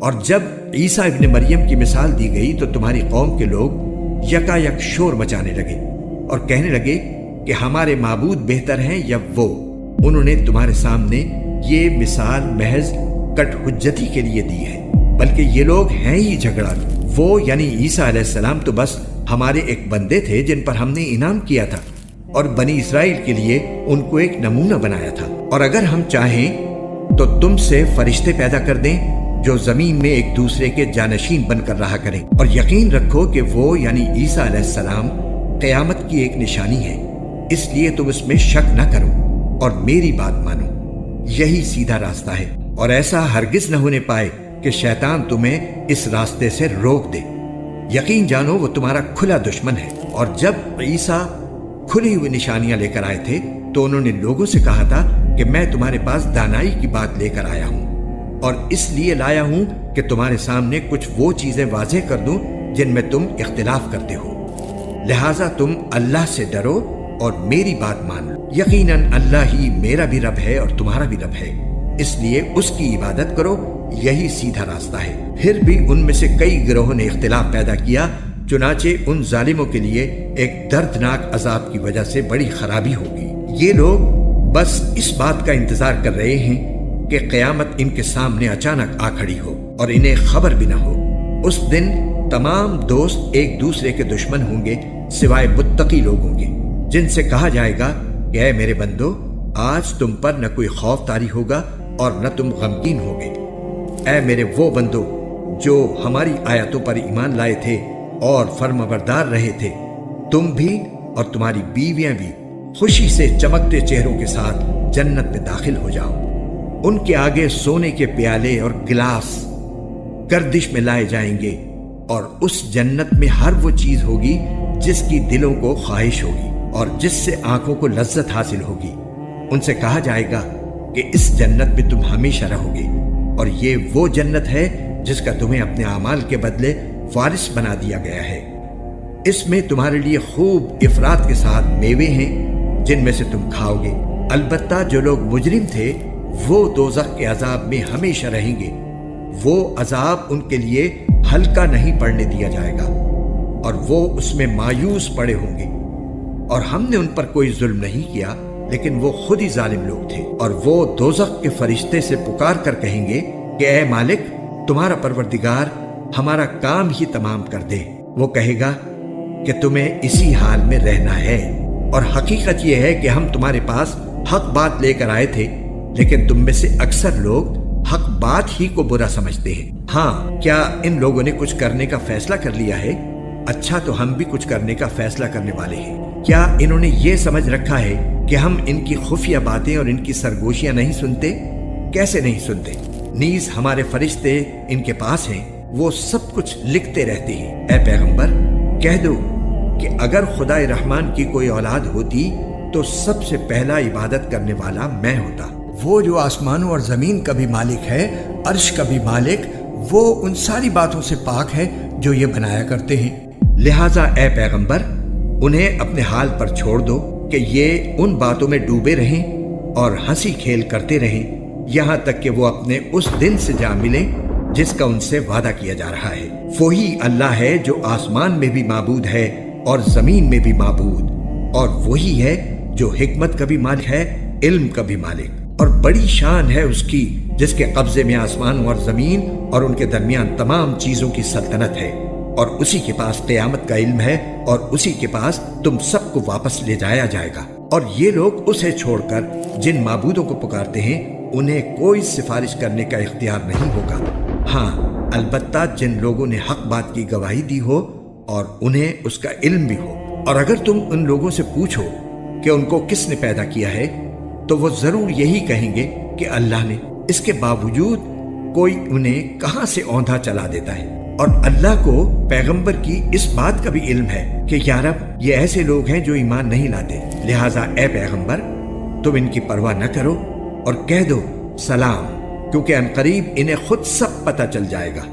اور جب عیسیٰ ابن مریم کی مثال دی گئی تو تمہاری قوم کے لوگ یکا یک شور مچانے لگے اور کہنے لگے کہ ہمارے معبود بہتر ہیں یا وہ۔ انہوں نے تمہارے سامنے یہ مثال محض کٹ حجتی کے لیے دی ہے، بلکہ یہ لوگ ہیں ہی جھگڑا۔ وہ یعنی عیسیٰ علیہ السلام تو بس ہمارے ایک بندے تھے جن پر ہم نے انعام کیا تھا اور بنی اسرائیل کے لیے ان کو ایک نمونہ بنایا تھا۔ اور اگر ہم چاہیں تو تم سے فرشتے پیدا کر دیں جو زمین میں ایک دوسرے کے جانشین بن کر رہا کریں، اور یقین رکھو کہ وہ یعنی عیسیٰ علیہ السلام قیامت کی ایک نشانی ہے، اس لیے تم اس میں شک نہ کرو اور میری بات مانو، یہی سیدھا راستہ ہے۔ اور ایسا ہرگز نہ ہونے پائے کہ شیطان تمہیں اس راستے سے روک دے۔ یقین جانو وہ تمہارا کھلا دشمن ہے۔ اور جب عیسیٰ کھلی ہوئی نشانیاں لے کر آئے تھے تو انہوں نے لوگوں سے کہا تھا کہ میں تمہارے پاس دانائی کی بات لے کر آیا ہوں، اور اس لیے لایا ہوں کہ تمہارے سامنے کچھ وہ چیزیں واضح کر دوں جن میں تم اختلاف کرتے ہو، لہٰذا تم اللہ سے ڈرو اور میری بات مان لو۔ یقیناً اللہ ہی میرا بھی رب ہے اور تمہارا بھی رب ہے، اس لیے اس کی عبادت کرو، یہی سیدھا راستہ ہے۔ پھر بھی ان میں سے کئی گروہوں نے اختلاف پیدا کیا، چنانچہ ان ظالموں کے لیے ایک دردناک عذاب کی وجہ سے بڑی خرابی ہوگی۔ یہ لوگ بس اس بات کا انتظار کر رہے ہیں کہ قیامت ان کے سامنے اچانک آ کھڑی ہو اور انہیں خبر بھی نہ ہو۔ اس دن تمام دوست ایک دوسرے کے دشمن ہوں گے سوائے متقی لوگوں کے، جن سے کہا جائے گا کہ اے میرے بندو، آج تم پر نہ کوئی خوف طاری ہوگا اور نہ تم غمگین ہوگے۔ اے میرے وہ بندو جو ہماری آیتوں پر ایمان لائے تھے اور فرمانبردار رہے تھے، تم بھی اور تمہاری بیویاں بھی خوشی سے چمکتے چہروں کے ساتھ جنت میں داخل ہو جاؤ۔ ان کے آگے سونے کے پیالے اور گلاس گردش میں لائے جائیں گے، اور اس جنت میں ہر وہ چیز ہوگی جس کی دلوں کو خواہش ہوگی اور جس سے آنکھوں کو لذت حاصل ہوگی۔ ان سے کہا جائے گا کہ اس جنت میں تم ہمیشہ رہو گے، اور یہ وہ جنت ہے جس کا تمہیں اپنے اعمال کے بدلے وارث بنا دیا گیا ہے۔ اس میں تمہارے لیے خوب افراط کے ساتھ میوے ہیں جن میں سے تم کھاؤ گے۔ البتہ جو لوگ مجرم تھے وہ دوزخ کے عذاب میں ہمیشہ رہیں گے، وہ عذاب ان کے لیے ہلکا نہیں پڑنے دیا جائے گا، اور وہ اس میں مایوس پڑے ہوں گے۔ اور ہم نے ان پر کوئی ظلم نہیں کیا، لیکن وہ خود ہی ظالم لوگ تھے۔ اور وہ دوزخ کے فرشتے سے پکار کر کہیں گے کہ اے مالک، تمہارا پروردگار ہمارا کام ہی تمام کر دے۔ وہ کہے گا کہ تمہیں اسی حال میں رہنا ہے، اور حقیقت یہ ہے کہ ہم تمہارے پاس حق بات لے کر آئے تھے، لیکن تم میں سے اکثر لوگ حق بات ہی کو برا سمجھتے ہیں۔ ہاں، کیا ان لوگوں نے کچھ کرنے کا فیصلہ کر لیا ہے؟ اچھا، تو ہم بھی کچھ کرنے کا فیصلہ کرنے والے ہیں۔ کیا انہوں نے یہ سمجھ رکھا ہے کہ ہم ان کی خفیہ باتیں اور ان کی سرگوشیاں نہیں سنتے؟ کیسے نہیں سنتے؟ نیز ہمارے فرشتے ان کے پاس ہیں، وہ سب کچھ لکھتے رہتے ہیں۔ اے پیغمبر، کہہ دو کہ اگر خدا رحمان کی کوئی اولاد ہوتی تو سب سے پہلا عبادت کرنے والا میں ہوتا۔ وہ جو آسمانوں اور زمین کا بھی مالک ہے، عرش کا بھی مالک، وہ ان ساری باتوں سے پاک ہے جو یہ بنایا کرتے ہیں۔ لہٰذا اے پیغمبر، انہیں اپنے حال پر چھوڑ دو کہ یہ ان باتوں میں ڈوبے رہیں اور ہنسی کھیل کرتے رہیں، یہاں تک کہ وہ اپنے اس دن سے جا ملیں جس کا ان سے وعدہ کیا جا رہا ہے۔ وہی اللہ ہے جو آسمان میں بھی معبود ہے اور زمین میں بھی معبود، اور وہی ہے جو حکمت کا بھی مالک ہے، علم کا بھی مالک، اور بڑی شان ہے اس کی جس کے قبضے میں آسمان اور زمین اور ان کے درمیان تمام چیزوں کی سلطنت ہے، اور اسی کے پاس قیامت کا علم ہے، اور اسی کے پاس تم سب کو واپس لے جایا جائے گا۔ اور یہ لوگ اسے چھوڑ کر جن معبودوں کو پکارتے ہیں انہیں کوئی سفارش کرنے کا اختیار نہیں ہوگا۔ ہاں، البتہ جن لوگوں نے حق بات کی گواہی دی ہو اور انہیں اس کا علم بھی ہو۔ اور اگر تم ان لوگوں سے پوچھو کہ ان کو کس نے پیدا کیا ہے تو وہ ضرور یہی کہیں گے کہ اللہ نے۔ اس کے باوجود کوئی انہیں کہاں سے اوندھا چلا دیتا ہے۔ اور اللہ کو پیغمبر کی اس بات کا بھی علم ہے کہ یا رب، یہ ایسے لوگ ہیں جو ایمان نہیں لاتے، لہٰذا اے پیغمبر، تم ان کی پرواہ نہ کرو اور کہہ دو سلام، کیونکہ عنقریب انہیں خود سب پتہ چل جائے گا۔